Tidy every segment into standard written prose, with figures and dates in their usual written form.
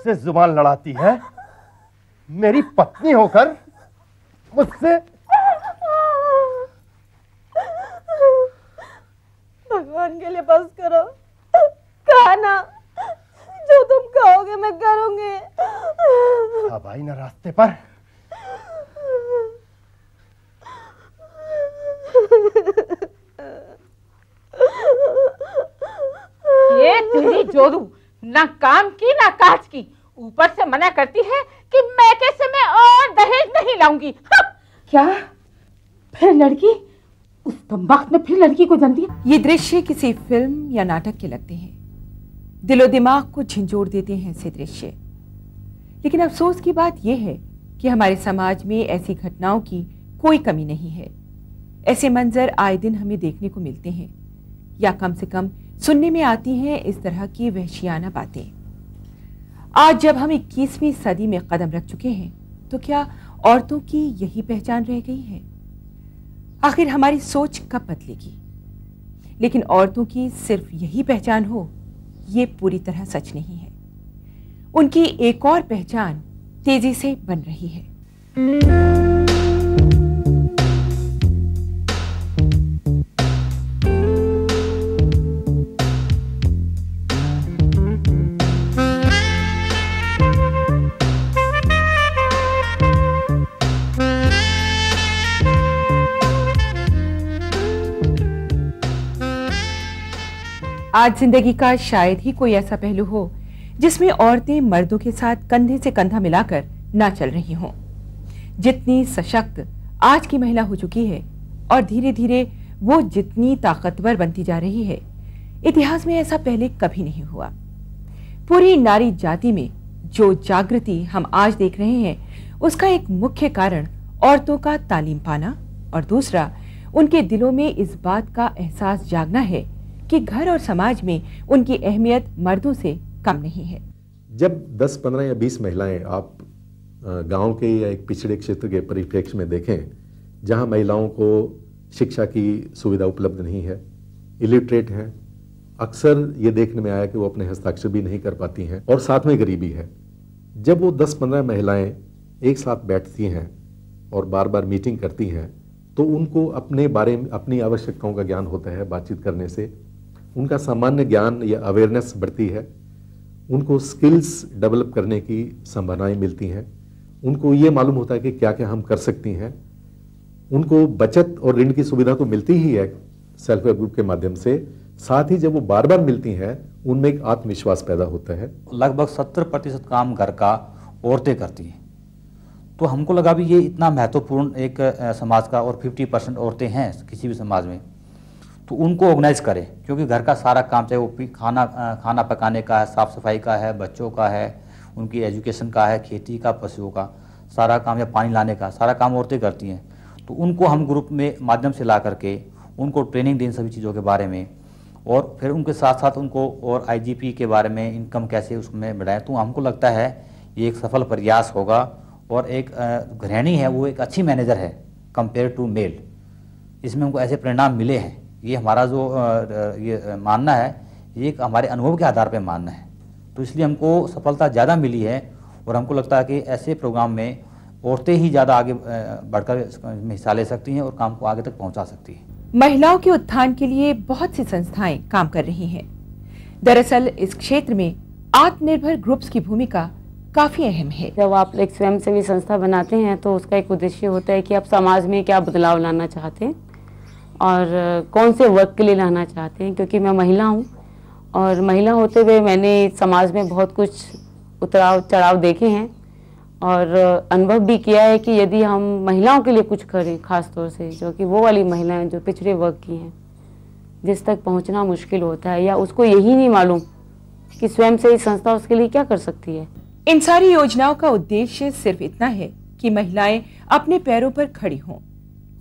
मुझसे जुबान लड़ाती है? मेरी पत्नी होकर मुझसे? भगवान के लिए बस करो, खाना जो तुम कहोगे मैं करूंगी। अब आई ना रास्ते पर। ये तेरी जोरू ना काम की ना काज की, ऊपर से मना करती है कि मैके से मैं और दहेज नहीं लाऊंगी। क्या फिर लड़की? उस कमबख्त ने फिर लड़की को जन्म दिया। ये दृश्य किसी फिल्म या नाटक के लगते हैं, दिलो दिमाग को झंझोड़ देते हैं ऐसे दृश्य। लेकिन अफसोस की बात यह है कि हमारे समाज में ऐसी घटनाओं की कोई कमी नहीं है। ऐसे मंजर आए दिन हमें देखने को मिलते हैं, या कम से कम सुनने में आती हैं इस तरह की वहशियाना बातें। आज जब हम 21वीं सदी में कदम रख चुके हैं, तो क्या औरतों की यही पहचान रह गई है? आखिर हमारी सोच कब बदलेगी? लेकिन औरतों की सिर्फ यही पहचान हो, ये पूरी तरह सच नहीं है। उनकी एक और पहचान तेजी से बन रही है। आज जिंदगी का शायद ही कोई ऐसा पहलू हो जिसमें औरतें मर्दों के साथ कंधे से कंधा मिलाकर ना चल रही हों। जितनी सशक्त आज की महिला हो चुकी है और धीरे धीरे वो जितनी ताकतवर बनती जा रही है, इतिहास में ऐसा पहले कभी नहीं हुआ। पूरी नारी जाति में जो जागृति हम आज देख रहे हैं, उसका एक मुख्य कारण औरतों का तालीम पाना और दूसरा उनके दिलों में इस बात का एहसास जागना है कि घर और समाज में उनकी अहमियत मर्दों से कम नहीं है। जब 10, 15 या 20 महिलाएं आप गांव के या एक पिछड़े क्षेत्र के परिप्रेक्ष्य में देखें, जहां महिलाओं को शिक्षा की सुविधा उपलब्ध नहीं है, इलिटरेट हैं, अक्सर ये देखने में आया कि वो अपने हस्ताक्षर भी नहीं कर पाती हैं और साथ में गरीबी है। जब वो 10-15 महिलाएं एक साथ बैठती हैं और बार बार मीटिंग करती हैं, तो उनको अपने बारे में, अपनी आवश्यकताओं का ज्ञान होता है बातचीत करने से। उनका सामान्य ज्ञान या अवेयरनेस बढ़ती है, उनको स्किल्स डेवलप करने की संभावनाएं मिलती हैं, उनको ये मालूम होता है कि क्या क्या हम कर सकती हैं। उनको बचत और ऋण की सुविधा तो मिलती ही है सेल्फ हेल्प ग्रुप के माध्यम से, साथ ही जब वो बार बार मिलती हैं उनमें एक आत्मविश्वास पैदा होता है। लगभग 70% काम घर का औरतें करती हैं, तो हमको लगा भी ये इतना महत्वपूर्ण एक समाज का, और 50% औरतें हैं किसी भी समाज में, तो उनको ऑर्गेनाइज करें, क्योंकि घर का सारा काम, चाहे वो खाना पकाने का है, साफ़ सफाई का है, बच्चों का है, उनकी एजुकेशन का है, खेती का, पशुओं का सारा काम या पानी लाने का सारा काम औरतें करती हैं। तो उनको हम ग्रुप में माध्यम से ला करके उनको ट्रेनिंग दें सभी चीज़ों के बारे में, और फिर उनके साथ साथ उनको और IGP के बारे में, इनकम कैसे उसमें बढ़ाएं। तो हमको लगता है ये एक सफल प्रयास होगा, और एक गृहिणी है वो एक अच्छी मैनेजर है कंपेयर टू मेल। इसमें हमको ऐसे परिणाम मिले हैं, ये हमारा जो ये मानना है, ये एक हमारे अनुभव के आधार पर मानना है। तो इसलिए हमको सफलता ज़्यादा मिली है, और हमको लगता है कि ऐसे प्रोग्राम में औरतें ही ज़्यादा आगे बढ़कर इसमें हिस्सा ले सकती हैं और काम को आगे तक पहुंचा सकती हैं। महिलाओं के उत्थान के लिए बहुत सी संस्थाएं काम कर रही हैं। दरअसल इस क्षेत्र में आत्मनिर्भर ग्रुप्स की भूमिका काफी अहम है। जब आप एक स्वयंसेवी संस्था बनाते हैं तो उसका एक उद्देश्य होता है कि आप समाज में क्या बदलाव लाना चाहते हैं और कौन से वर्क के लिए लाना चाहते हैं। क्योंकि मैं महिला हूँ, और महिला होते हुए मैंने समाज में बहुत कुछ उतराव चढ़ाव देखे हैं, और अनुभव भी किया है कि यदि हम महिलाओं के लिए कुछ करें, ख़ास तौर से जो कि वो वाली महिलाएं जो पिछड़े वर्ग की हैं, जिस तक पहुंचना मुश्किल होता है, या उसको यही नहीं मालूम कि स्वयं से ही संस्था उसके लिए क्या कर सकती है। इन सारी योजनाओं का उद्देश्य सिर्फ इतना है कि महिलाएं अपने पैरों पर खड़ी हों,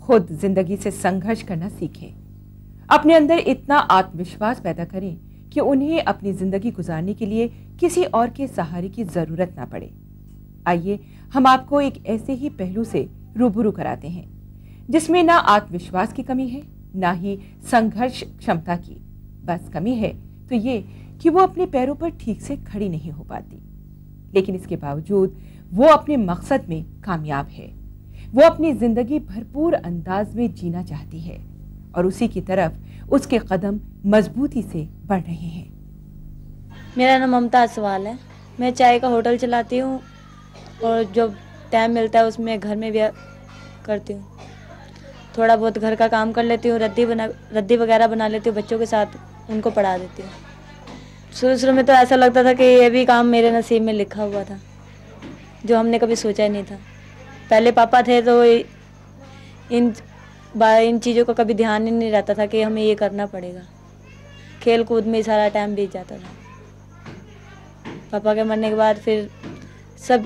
खुद जिंदगी से संघर्ष करना सीखें, अपने अंदर इतना आत्मविश्वास पैदा करें कि उन्हें अपनी जिंदगी गुजारने के लिए किसी और के सहारे की जरूरत ना पड़े। आइए हम आपको एक ऐसे ही पहलू से रूबरू कराते हैं जिसमें ना आत्मविश्वास की कमी है, ना ही संघर्ष क्षमता की। बस कमी है तो ये कि वो अपने पैरों पर ठीक से खड़ी नहीं हो पाती। लेकिन इसके बावजूद वो अपने मकसद में कामयाब है। वो अपनी जिंदगी भरपूर अंदाज में जीना चाहती है और उसी की तरफ उसके कदम मजबूती से बढ़ रहे हैं। मेरा नाम ममता असवाल है। मैं चाय का होटल चलाती हूँ और जब टाइम मिलता है उसमें घर में भी करती हूँ। थोड़ा बहुत घर का काम कर लेती हूँ, रद्दी वगैरह बना लेती हूँ, बच्चों के साथ उनको पढ़ा देती हूँ। शुरू में तो ऐसा लगता था कि ये भी काम मेरे नसीब में लिखा हुआ था, जो हमने कभी सोचा ही नहीं था। पहले पापा थे तो इन चीज़ों का कभी ध्यान ही नहीं रहता था कि हमें ये करना पड़ेगा। खेल कूद में सारा टाइम बीत जाता था। पापा के मरने के बाद फिर सब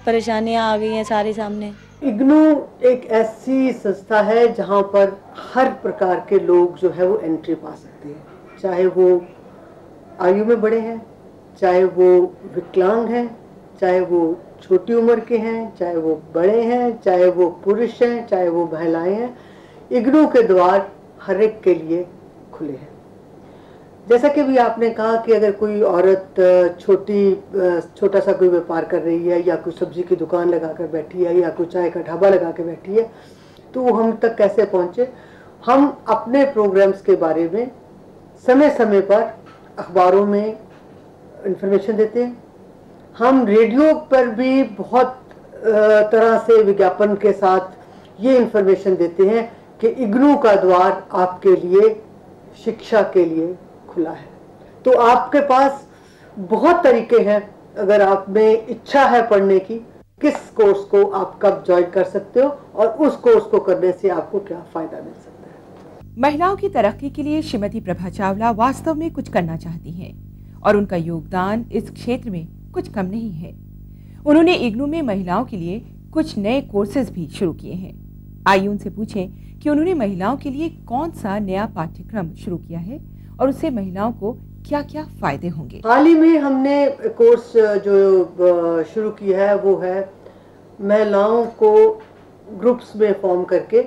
परेशानियां आ गई हैं सारी सामने। इग्नू एक ऐसी संस्था है जहां पर हर प्रकार के लोग जो है वो एंट्री पा सकते हैं, चाहे वो आयु में बड़े हैं, चाहे वो विकलांग हैं, चाहे वो छोटी उम्र के हैं, चाहे वो बड़े हैं, चाहे वो पुरुष हैं, चाहे वो महिलाएं हैं। इग्नू के द्वार हर एक के लिए खुले हैं। जैसा कि भी आपने कहा कि अगर कोई औरत छोटा सा कोई व्यापार कर रही है या कोई सब्जी की दुकान लगा कर बैठी है या कोई चाय का ढाबा लगा के बैठी है, तो वो हम तक कैसे पहुंचे। हम अपने प्रोग्राम्स के बारे में समय समय पर अखबारों में इंफॉर्मेशन देते हैं। हम रेडियो पर भी बहुत तरह से विज्ञापन के साथ ये इंफॉर्मेशन देते हैं कि इग्नू का द्वार आपके लिए शिक्षा के लिए खुला है। तो आपके पास बहुत तरीके हैं, अगर आप में इच्छा है पढ़ने की, किस कोर्स को आप कब ज्वाइन कर सकते हो और उस कोर्स को करने से आपको क्या फायदा मिल सकता है। महिलाओं की तरक्की के लिए श्रीमती प्रभा चावला वास्तव में कुछ करना चाहती हैं और उनका योगदान इस क्षेत्र में कुछ कम नहीं है। उन्होंने इग्नू में महिलाओं के लिए कुछ नए कोर्सेज भी शुरू किए हैं। आइए उनसे पूछें कि उन्होंने महिलाओं के लिए कौन सा नया पाठ्यक्रम शुरू किया है और उससे महिलाओं को क्या क्या फायदे होंगे। हाल ही में हमने कोर्स जो शुरू किया है वो है महिलाओं को ग्रुप्स में फॉर्म करके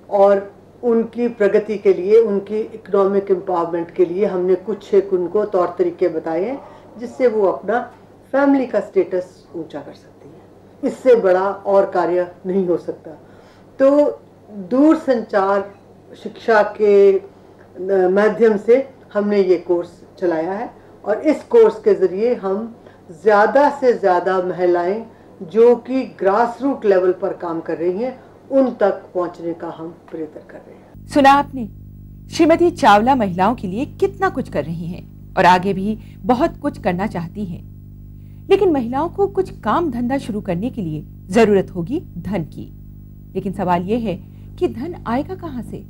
और उनकी प्रगति के लिए, उनकी इकोनॉमिक एम्पावरमेंट के लिए हमने कुछ एक उनको तौर तरीके बताए हैं जिससे वो अपना फैमिली का स्टेटस ऊंचा कर सकती है। इससे बड़ा और कार्य नहीं हो सकता। तो दूर संचार शिक्षा के माध्यम से हमने ये कोर्स चलाया है और इस कोर्स के ज़रिए हम ज़्यादा से ज़्यादा महिलाएं जो कि ग्रास रूट लेवल पर काम कर रही हैं उन तक पहुंचने का हम प्रयत्न कर रहे हैं। सुना आपने, श्रीमती चावला महिलाओं के लिए कितना कुछ कर रही हैं और आगे भी बहुत कुछ करना चाहती हैं। लेकिन महिलाओं को कुछ काम धंधा शुरू करने के लिए जरूरत होगी धन की। लेकिन सवाल यह है कि धन आएगा कहां से।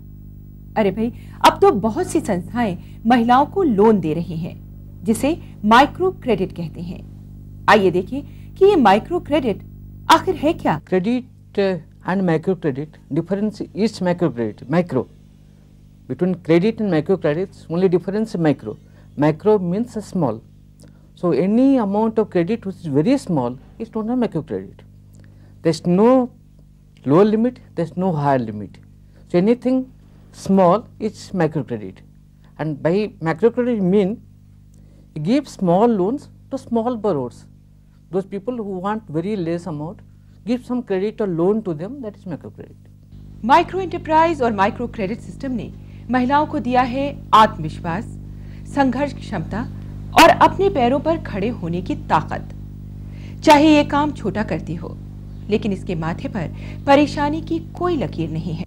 अरे भाई, अब तो बहुत सी संस्थाएं महिलाओं को लोन दे रही हैं जिसे माइक्रो क्रेडिट कहते हैं। आइए देखें कि ये माइक्रो क्रेडिट आखिर है क्या। Credit and microcredit, difference is microcredit. Micro between credit and microcredits, only difference is micro. Micro means small. So any amount of credit which is very small is known as microcredit. There is no lower limit, there is no higher limit. So anything small is microcredit. And by microcredit mean you give small loans to small borrowers. Those people who want very less amount, give some credit or loan to them, that is microcredit. Micro enterprise और micro credit system ने महिलाओं को दिया है आत्मविश्वास, संघर्ष क्षमता और अपने पैरों पर खड़े होने की ताकत। चाहे ये काम छोटा करती हो, लेकिन इसके माथे पर परेशानी की कोई लकीर नहीं है।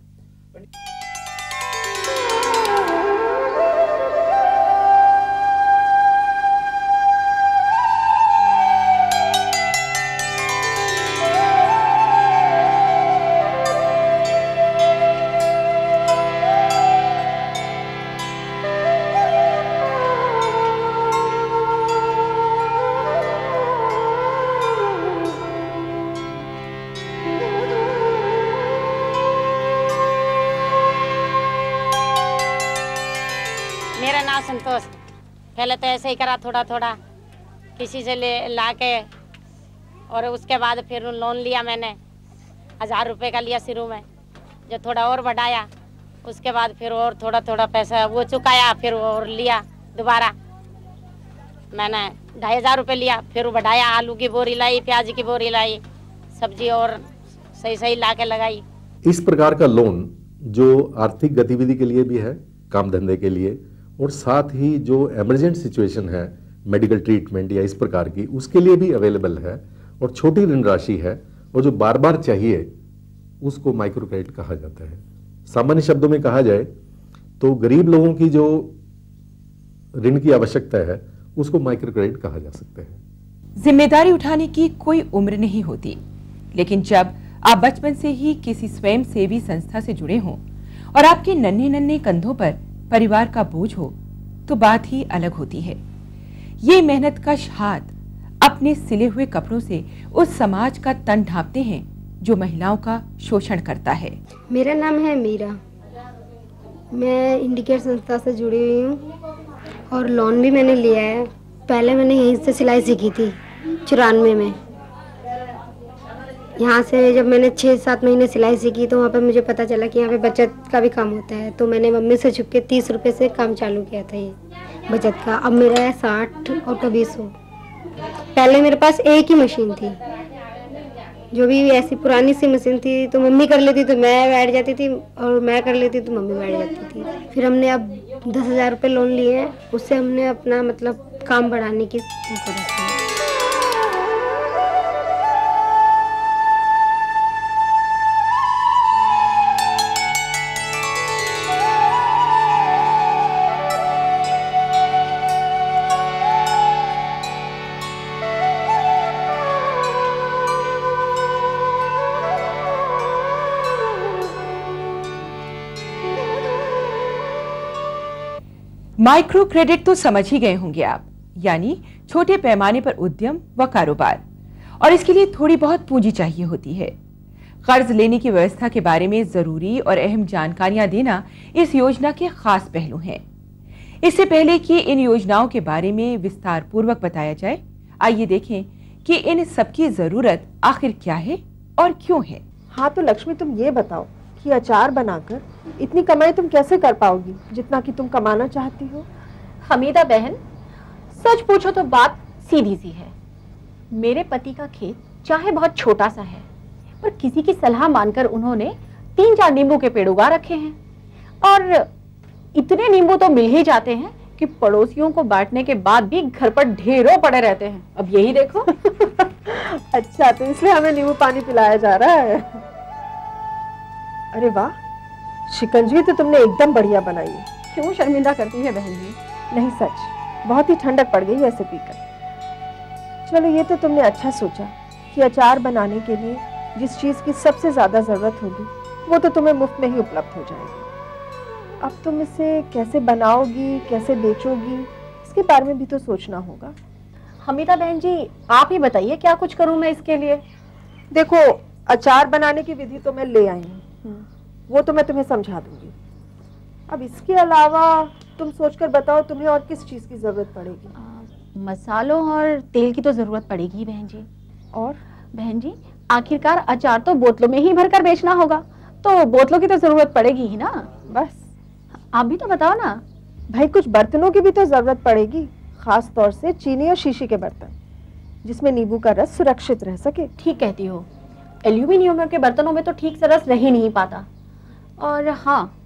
मेरा नाम संतोष। पहले तो ऐसे ही करा थोड़ा थोड़ा किसी से ला के, और उसके बाद फिर लोन लिया मैंने 1000 रुपये का लिया शुरू में। जो थोड़ा और बढ़ाया उसके बाद फिर और थोड़ा थोड़ा पैसा वो चुकाया, फिर और लिया दोबारा। मैंने 2,500 रुपये लिया, फिर वो बढ़ाया, आलू की बोरी लाई, प्याज की बोरी लाई, सब्जी और सही सही ला के लगाई। इस प्रकार का लोन जो आर्थिक गतिविधि के लिए भी है, काम धंधे के लिए, और साथ ही जो इमरजेंट सिचुएशन है, मेडिकल ट्रीटमेंट या इस प्रकार की, उसके लिए भी अवेलेबल है। और छोटी ऋण राशि है और जो बार बार चाहिए उसको माइक्रो क्रेडिट कहा जाता है। सामान्य शब्दों में कहा जाए तो गरीब लोगों की जो ऋण की आवश्यकता है उसको माइक्रो क्रेडिट कहा जा सकता है। जिम्मेदारी उठाने की कोई उम्र नहीं होती, लेकिन जब आप बचपन से ही किसी स्वयं सेवी संस्था से जुड़े हों और आपके नन्हे नन्हे कंधों पर परिवार का बोझ हो तो बात ही अलग होती है। ये मेहनतकश हाथ अपने सिले हुए कपड़ों से उस समाज का तन ढांपते हैं जो महिलाओं का शोषण करता है। मेरा नाम है मीरा, मैं इंडिकेट संस्था से जुड़ी हुई हूँ और लोन भी मैंने लिया है। पहले मैंने यहीं से सिलाई सीखी थी 94 में। यहाँ से जब मैंने 6-7 महीने सिलाई सीखी तो वहाँ पे मुझे पता चला कि यहाँ पे बचत का भी काम होता है, तो मैंने मम्मी से छुप के 30 रुपये से काम चालू किया था ये बचत का। अब मेरा है 60 और कभी 100। पहले मेरे पास एक ही मशीन थी, जो भी ऐसी पुरानी सी मशीन थी, तो मम्मी कर लेती तो मैं बैठ जाती थी और मैं कर लेती तो मम्मी बैठ जाती थी। फिर हमने अब 10,000 रुपये लोन लिए हैं, उससे हमने अपना मतलब काम बढ़ाने की कोशिश की। माइक्रो क्रेडिट तो समझ ही गए होंगे आप, यानी छोटे पैमाने पर उद्यम व कारोबार, और इसके लिए थोड़ी बहुत पूंजी चाहिए होती है। कर्ज लेने की व्यवस्था के बारे में जरूरी और अहम जानकारियां देना इस योजना के खास पहलू हैं। इससे पहले कि इन योजनाओं के बारे में विस्तार पूर्वक बताया जाए, आइए देखें कि इन सबकी जरूरत आखिर क्या है और क्यों है। हाँ तो लक्ष्मी, तुम ये बताओ कि अचार बनाकर इतनी कमाई तुम कैसे कर पाओगी जितना कि तुम कमाना चाहती हो? हमीदा बहन, सच पूछो तो बात सीधी सी है। मेरे पति का खेत चाहे बहुत छोटा सा है, पर किसी की सलाह मानकर उन्होंने 3-4 नींबू के पेड़ उगा रखे हैं, और इतने नींबू तो मिल ही जाते हैं कि पड़ोसियों को बांटने के बाद भी घर पर ढेरों पड़े रहते हैं। अब यही देखो। अच्छा, तो इसलिए हमें नींबू पानी पिलाया जा रहा है। अरे वाह, शिकंजी तो तुमने एकदम बढ़िया बनाई है। क्यों शर्मिंदा करती है बहन जी? नहीं सच, बहुत ही ठंडक पड़ गई ऐसे पीकर। चलो ये तो तुमने अच्छा सोचा कि अचार बनाने के लिए जिस चीज की सबसे ज्यादा जरूरत होगी वो तो तुम्हें मुफ्त में ही उपलब्ध हो जाएगी। अब तुम इसे कैसे बनाओगी, कैसे बेचोगी, इसके बारे में भी तो सोचना होगा। हमीदा बहन जी, आप ही बताइए क्या कुछ करूं मैं इसके लिए? देखो, अचार बनाने की विधि तो मैं ले आई हूँ, वो तो मैं तुम्हें समझा दूंगी। अब इसके अलावा तुम सोचकर बताओ तुम्हें और किस चीज की जरूरत पड़ेगी? मसालों और तेल की तो जरूरत पड़ेगी बहन जी। और बहन जी, आखिरकार अचार तो बोतलों में ही भरकर बेचना होगा, तो बोतलों की तो जरूरत पड़ेगी ही ना। बस आप भी तो बताओ ना। भाई, कुछ बर्तनों की भी तो जरूरत पड़ेगी, खास तौर से चीनी और शीशी के बर्तन, जिसमें नींबू का रस सुरक्षित रह सके। ठीक कहती हो, एल्यूमिनियम के बर्तनों में तो ठीक से रस रह ही नहीं पाता। और हाँ,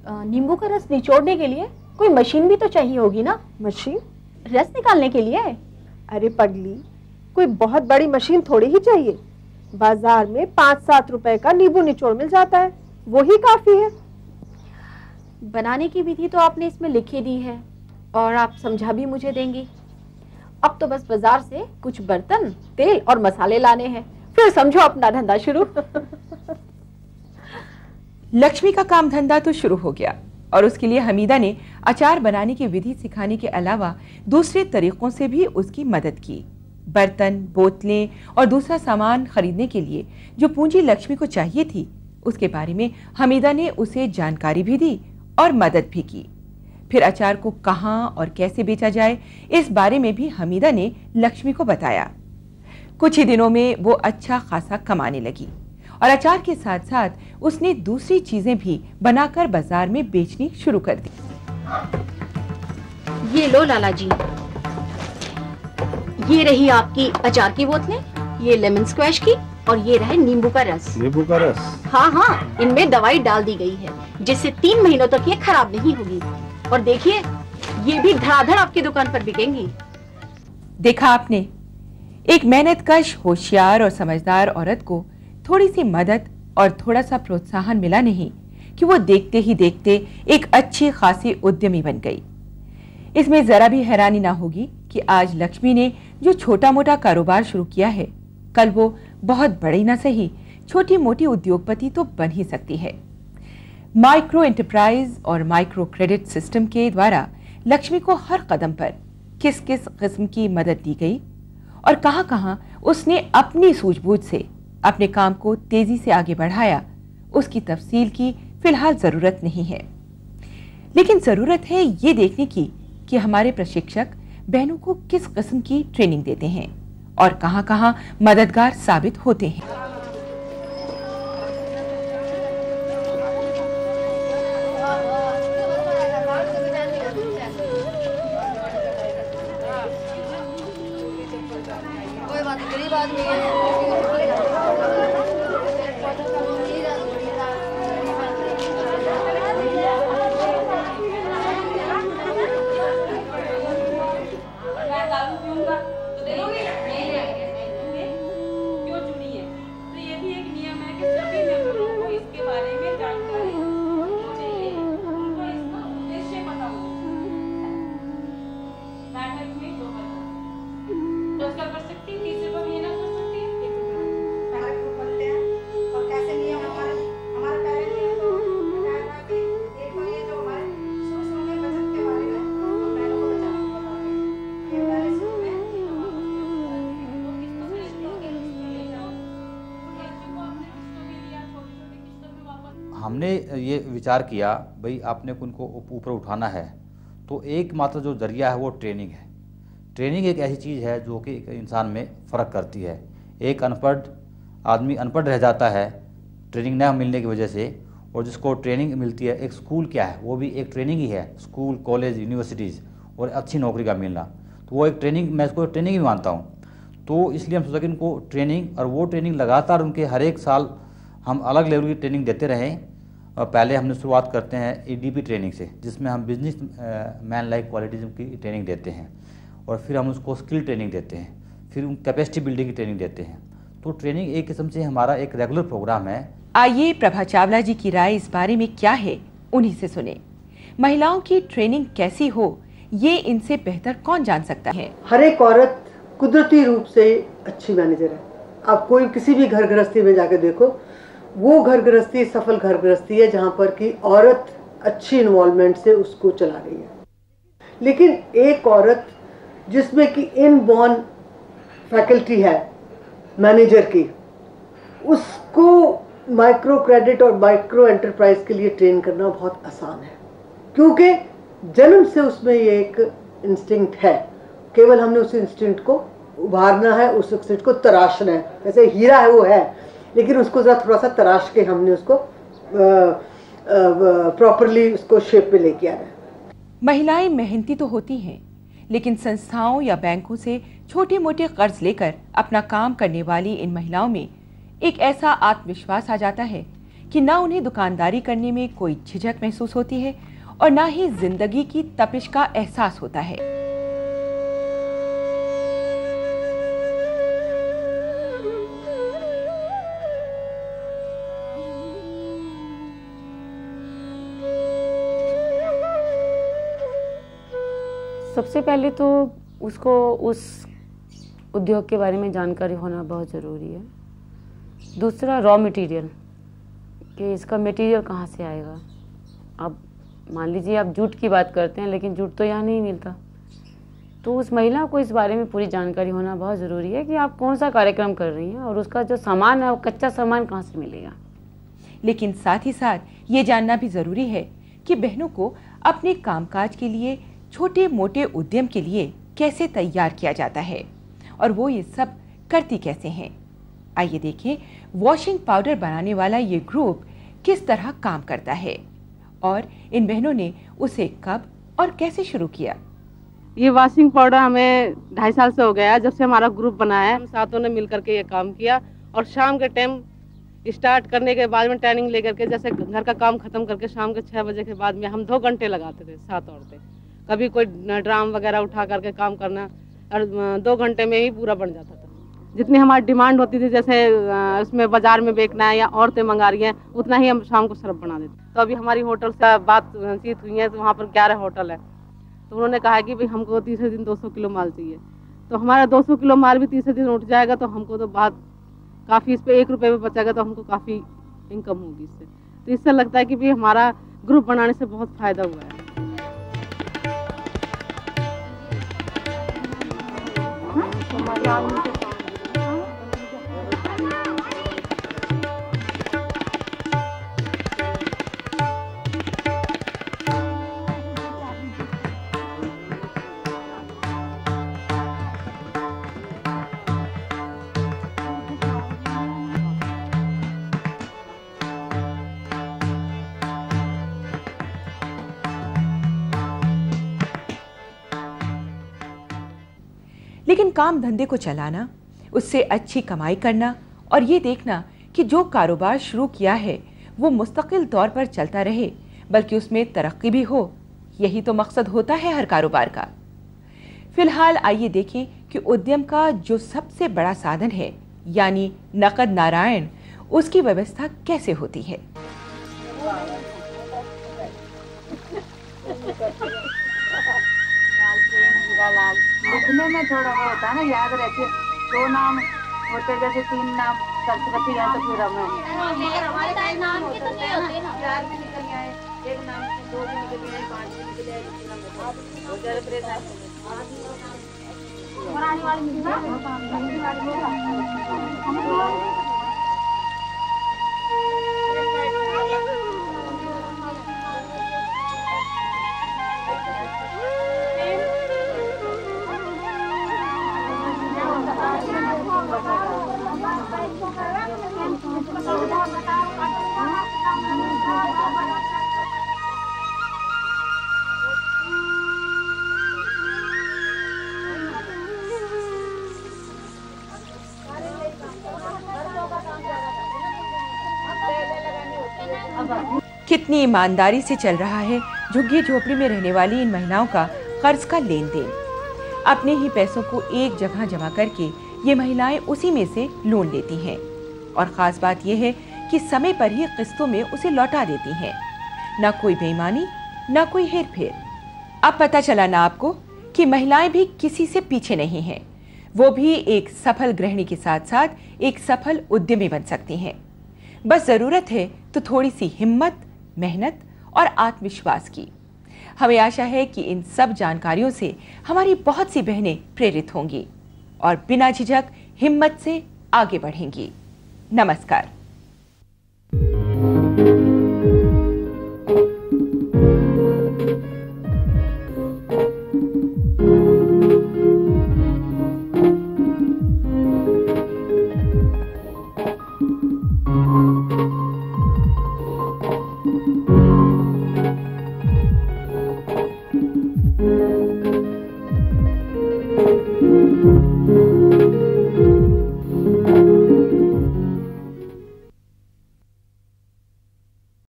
नींबू का रस निचोड़ने के लिए कोई मशीन भी तो चाहिए होगी ना? मशीन? रस निकालने के लिए? अरे पगली, कोई बहुत बड़ी मशीन थोड़ी ही चाहिए। बाजार में 5-7 रुपए का नींबू निचोड़ मिल जाता है, वो ही काफी है। बनाने की विधि तो आपने इसमें लिखी दी है और आप समझा भी मुझे देंगी। अब तो बस बाजार से कुछ बर्तन, तेल और मसाले लाने हैं, फिर समझो अपना धंधा शुरू। लक्ष्मी का काम धंधा तो शुरू हो गया और उसके लिए हमीदा ने अचार बनाने की विधि सिखाने के अलावा दूसरे तरीकों से भी उसकी मदद की। बर्तन, बोतलें और दूसरा सामान खरीदने के लिए जो पूंजी लक्ष्मी को चाहिए थी, उसके बारे में हमीदा ने उसे जानकारी भी दी और मदद भी की। फिर अचार को कहाँ और कैसे बेचा जाए, इस बारे में भी हमीदा ने लक्ष्मी को बताया। कुछ ही दिनों में वो अच्छा खासा कमाने लगी और अचार के साथ साथ उसने दूसरी चीजें भी बनाकर बाजार में बेचनी शुरू कर दी। ये लो लाला जी, ये रही आपकी अचार की बोतलें, ये लेमन स्क्वैश की, और ये रहे नींबू का रस। नींबू का रस? हाँ हाँ, इनमें दवाई डाल दी गई है जिससे 3 महीनों तक ये खराब नहीं होगी। और देखिए, ये भी धड़ाधड़ आपकी दुकान पर बिकेंगी। देखा आपने, एक मेहनतकश, होशियार और समझदार औरत को थोड़ी सी मदद और थोड़ा सा प्रोत्साहन मिला नहीं कि वो देखते ही देखते एक अच्छी खासी उद्यमी बन गई। इसमें जरा भी हैरानी ना होगी कि आज लक्ष्मी ने जो छोटा मोटा कारोबार शुरू किया है, कल वो बहुत बड़ी ना सही, छोटी मोटी उद्योगपति तो बन ही सकती है। माइक्रो एंटरप्राइज और माइक्रो क्रेडिट सिस्टम के द्वारा लक्ष्मी को हर कदम पर किस किस किस्म की मदद दी गई और कहां-कहां उसने अपनी सूझबूझ से अपने काम को तेजी से आगे बढ़ाया, उसकी तफसील की फिलहाल जरूरत नहीं है। लेकिन जरूरत है ये देखने की कि हमारे प्रशिक्षक बहनों को किस किस्म की ट्रेनिंग देते हैं और कहां-कहां मददगार साबित होते हैं। हमने ये विचार किया भाई आपने उनको ऊपर उठाना है, तो एकमात्र जो जरिया है वो ट्रेनिंग है। ट्रेनिंग एक ऐसी चीज़ है जो कि एक इंसान में फ़र्क करती है। एक अनपढ़ आदमी अनपढ़ रह जाता है ट्रेनिंग न मिलने की वजह से, और जिसको ट्रेनिंग मिलती है, एक स्कूल क्या है, वो भी एक ट्रेनिंग ही है, स्कूल, कॉलेज, यूनिवर्सिटीज़ और अच्छी नौकरी का मिलना, तो वो एक ट्रेनिंग, मैं इसको ट्रेनिंग ही मानता हूँ। तो इसलिए हम सोचा कि इनको ट्रेनिंग, और वो ट्रेनिंग लगातार उनके हर एक साल हम अलग लेवल की ट्रेनिंग देते रहें। पहले हमने शुरुआत करते हैं EDP ट्रेनिंग से, जिसमें हम बिजनेस मैन लाइक क्वालिटीज़ की ट्रेनिंग देते हैं, और फिर हम उसको स्किल ट्रेनिंग देते हैं, फिर कैपेसिटी बिल्डिंग की ट्रेनिंग देते हैं। तो ट्रेनिंग एक किस्म से हमारा एक रेगुलर प्रोग्राम है। आइए प्रभा चावला जी की राय इस बारे में क्या है, उन्हीं से सुने। महिलाओं की ट्रेनिंग कैसी हो, ये इनसे बेहतर कौन जान सकता है। हर एक औरत कुदरती रूप से अच्छी मैनेजर है। आप कोई किसी भी घर गृहस्थी में जाकर देखो, वो घर गृहस्थी सफल घर गृहस्थी है जहाँ पर कि औरत अच्छी इन्वॉल्वमेंट से उसको चला रही है। लेकिन एक औरत जिसमें कि इनबॉर्न फैकल्टी है मैनेजर की, उसको माइक्रो क्रेडिट और माइक्रो एंटरप्राइज के लिए ट्रेन करना बहुत आसान है, क्योंकि जन्म से उसमें ये एक इंस्टिंक्ट है। केवल हमने उस इंस्टिंक्ट को उभारना है, उस इंस्टिंक्ट को तराशना है। जैसे हीरा है वो है, लेकिन उसको जरा थोड़ा सा तराश के हमने उसको प्रॉपरली उसको शेप में लेके आना है। महिलाएं मेहनती तो होती हैं, लेकिन संस्थाओं या बैंकों से छोटे मोटे कर्ज लेकर अपना काम करने वाली इन महिलाओं में एक ऐसा आत्मविश्वास आ जाता है कि ना उन्हें दुकानदारी करने में कोई झिझक महसूस होती है और ना ही जिंदगी की तपिश का एहसास होता है। सबसे पहले तो उसको उस उद्योग के बारे में जानकारी होना बहुत ज़रूरी है। दूसरा रॉ मटेरियल, कि इसका मटेरियल कहाँ से आएगा। अब मान लीजिए आप जूट की बात करते हैं, लेकिन जूट तो यहाँ नहीं मिलता, तो उस महिला को इस बारे में पूरी जानकारी होना बहुत ज़रूरी है कि आप कौन सा कार्यक्रम कर रही हैं और उसका जो सामान है वो कच्चा सामान कहाँ से मिलेगा। लेकिन साथ ही साथ ये जानना भी ज़रूरी है कि बहनों को अपने कामकाज के लिए, छोटे मोटे उद्यम के लिए कैसे तैयार किया जाता है और वो ये सब करती कैसे हैं। आइए देखें वॉशिंग पाउडर बनाने वाला ये ग्रुप किस तरह काम करता है और इन बहनों ने उसे कब और कैसे शुरू किया। ये वॉशिंग पाउडर हमें 2.5 साल से हो गया है, जब से हमारा ग्रुप बना है। हम सातों ने मिल करके ये काम किया और शाम के टाइम स्टार्ट करने के बाद में ट्रेनिंग लेकर के, जैसे घर का काम खत्म करके शाम के 6 बजे के बाद में हम 2 घंटे लगाते थे 7 औरतें। कभी कोई ड्राम वगैरह उठा करके काम करना और 2 घंटे में ही पूरा बन जाता था। जितनी हमारी डिमांड होती थी, जैसे उसमें बाजार में बेचना है या औरतें मंगा रही हैं, उतना ही हम शाम को सर्फ बना देते। तो अभी हमारी होटल से बातचीत हुई है, तो वहाँ पर 11 होटल है, तो उन्होंने कहा कि भाई हमको तीसरे दिन 200 किलो माल चाहिए। तो हमारा 200 किलो माल भी तीसरे दिन उठ जाएगा, तो हमको तो बात काफ़ी, इस पर 1 रुपये में बचेगा तो हमको काफ़ी इनकम होगी इससे। तो इससे लगता है कि भाई हमारा ग्रुप बनाने से बहुत फ़ायदा हुआ है। लेकिन काम धंधे को चलाना, उससे अच्छी कमाई करना और ये देखना कि जो कारोबार शुरू किया है वो मुस्तकिल तौर पर चलता रहे, बल्कि उसमें तरक्की भी हो, यही तो मकसद होता है हर कारोबार का। फिलहाल आइए देखें कि उद्यम का जो सबसे बड़ा साधन है यानी नकद नारायण, उसकी व्यवस्था कैसे होती है। लिखने में थोड़ा वो होता है ना, याद रहते 2 नाम होते, जैसे 3 नाम सरस्वती है तो फिर हमें नाम के तो नहीं होते ना, 4 भी निकल आए, 1 नाम 2 भी निकल आए, 5 भी निकल आए, पुरानी वाली कितनी ईमानदारी से चल रहा है झुग्गी झोपड़ी में रहने वाली इन महिलाओं का कर्ज का लेन देन। अपने ही पैसों को एक जगह जमा करके ये महिलाएं उसी में से लोन लेती हैं और ख़ास बात यह है कि समय पर ही किस्तों में उसे लौटा देती हैं। ना कोई बेईमानी, ना कोई हेरफेर। अब पता चला ना आपको कि महिलाएं भी किसी से पीछे नहीं हैं, वो भी एक सफल गृहिणी के साथ साथ एक सफल उद्यमी बन सकती हैं। बस ज़रूरत है तो थोड़ी सी हिम्मत, मेहनत और आत्मविश्वास की। हमें आशा है कि इन सब जानकारियों से हमारी बहुत सी बहनें प्रेरित होंगी और बिना झिझक हिम्मत से आगे बढ़ेंगी। नमस्कार।